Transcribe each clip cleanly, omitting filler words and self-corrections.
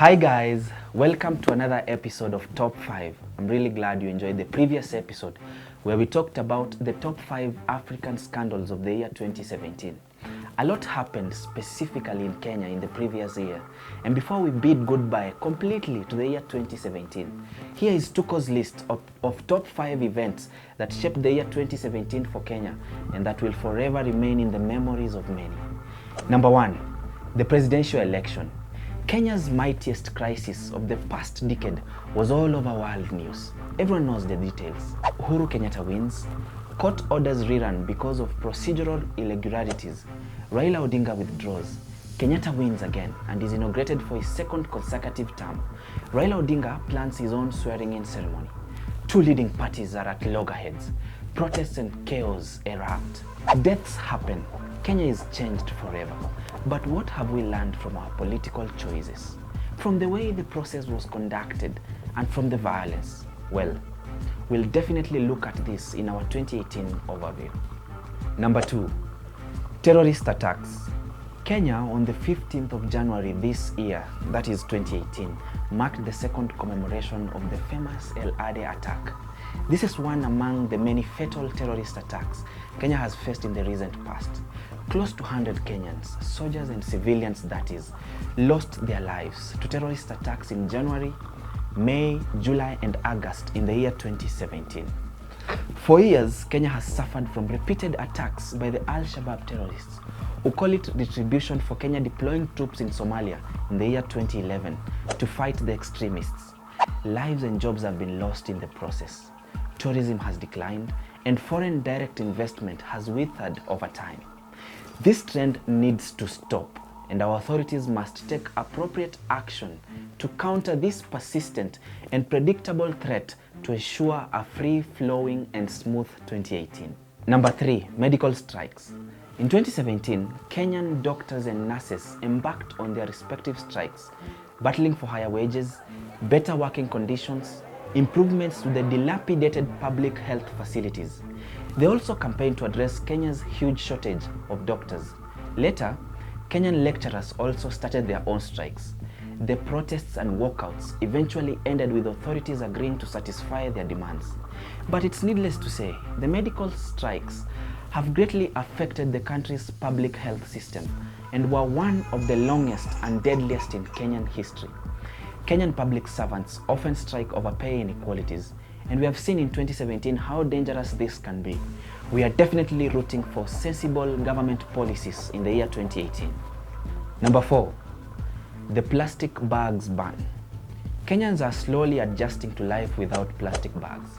Hi guys, welcome to another episode of Top 5. I'm really glad you enjoyed the previous episode where we talked about the top 5 African scandals of the year 2017. A lot happened specifically in Kenya in the previous year, and before we bid goodbye completely to the year 2017, here is Tuko's list of top 5 events that shaped the year 2017 for Kenya and that will forever remain in the memories of many. Number 1, the presidential election. Kenya's mightiest crisis of the past decade was all over world news. Everyone knows the details. Uhuru Kenyatta wins, court orders rerun because of procedural irregularities. Raila Odinga withdraws. Kenyatta wins again and is inaugurated for his second consecutive term. Raila Odinga plans his own swearing-in ceremony. Two leading parties are at loggerheads. Protests and chaos erupt. Deaths happen. Kenya is changed forever. But what have we learned from our political choices? From the way the process was conducted and from the violence? Well, we'll definitely look at this in our 2018 overview. Number 2, terrorist attacks. Kenya on the 15th of January this year, that is 2018, marked the second commemoration of the famous El Ade attack. This is one among the many fatal terrorist attacks Kenya has faced in the recent past. Close to 100 Kenyans, soldiers and civilians that is, lost their lives to terrorist attacks in January, May, July and August in the year 2017. For years, Kenya has suffered from repeated attacks by the Al-Shabaab terrorists, who call it retribution for Kenya deploying troops in Somalia in the year 2011 to fight the extremists. Lives and jobs have been lost in the process. Tourism has declined and foreign direct investment has withered over time. This trend needs to stop, and our authorities must take appropriate action to counter this persistent and predictable threat to ensure a free-flowing and smooth 2018. Number 3, medical strikes. In 2017, Kenyan doctors and nurses embarked on their respective strikes, battling for higher wages, better working conditions, improvements to the dilapidated public health facilities. They also campaigned to address Kenya's huge shortage of doctors. Later, Kenyan lecturers also started their own strikes. The protests and walkouts eventually ended with authorities agreeing to satisfy their demands. But it's needless to say, the medical strikes have greatly affected the country's public health system and were one of the longest and deadliest in Kenyan history. Kenyan public servants often strike over pay inequalities, and we have seen in 2017 how dangerous this can be. We are definitely rooting for sensible government policies in the year 2018. Number 4, the plastic bags ban. Kenyans are slowly adjusting to life without plastic bags.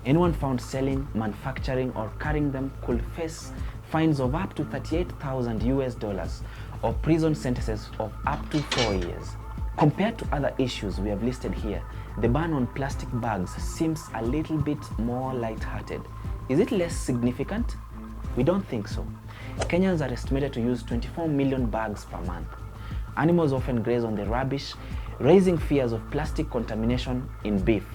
Anyone found selling, manufacturing or carrying them could face fines of up to $38,000 or prison sentences of up to 4 years. Compared to other issues we have listed here, the ban on plastic bags seems a little bit more light-hearted. Is it less significant? We don't think so. Kenyans are estimated to use 24 million bags per month. Animals often graze on the rubbish, raising fears of plastic contamination in beef.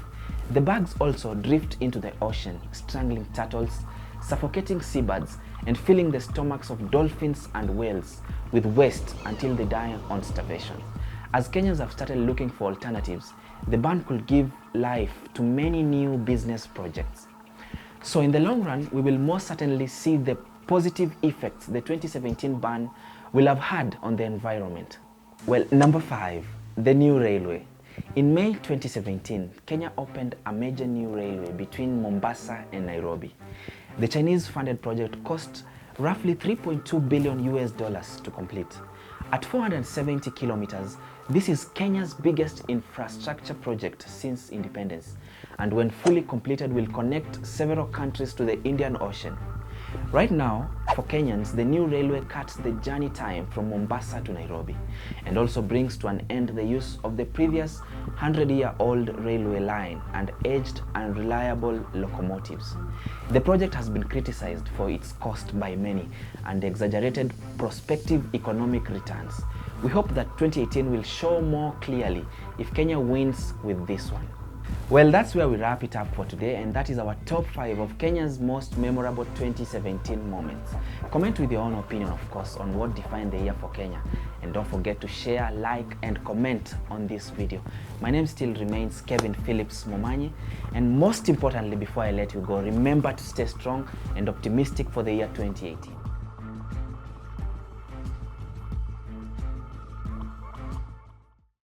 The bags also drift into the ocean, strangling turtles, suffocating seabirds, and filling the stomachs of dolphins and whales with waste until they die on starvation. As Kenyans have started looking for alternatives, the ban could give life to many new business projects. So in the long run, we will most certainly see the positive effects the 2017 ban will have had on the environment. Well, number 5, the new railway. In May 2017, Kenya opened a major new railway between Mombasa and Nairobi. The Chinese-funded project cost roughly $3.2 billion to complete. At 470 kilometers, this is Kenya's biggest infrastructure project since independence, and when fully completed will connect several countries to the Indian Ocean. Right now, for Kenyans, the new railway cuts the journey time from Mombasa to Nairobi and also brings to an end the use of the previous 100-year-old railway line and aged unreliable locomotives. The project has been criticized for its cost by many and exaggerated prospective economic returns. We hope that 2018 will show more clearly if Kenya wins with this one. Well, that's where we wrap it up for today, and that is our top 5 of Kenya's most memorable 2017 moments. Comment with your own opinion, of course, on what defined the year for Kenya and don't forget to share, like, and comment on this video. My name still remains Kevin Phillips Momanyi, and most importantly, before I let you go, remember to stay strong and optimistic for the year 2018.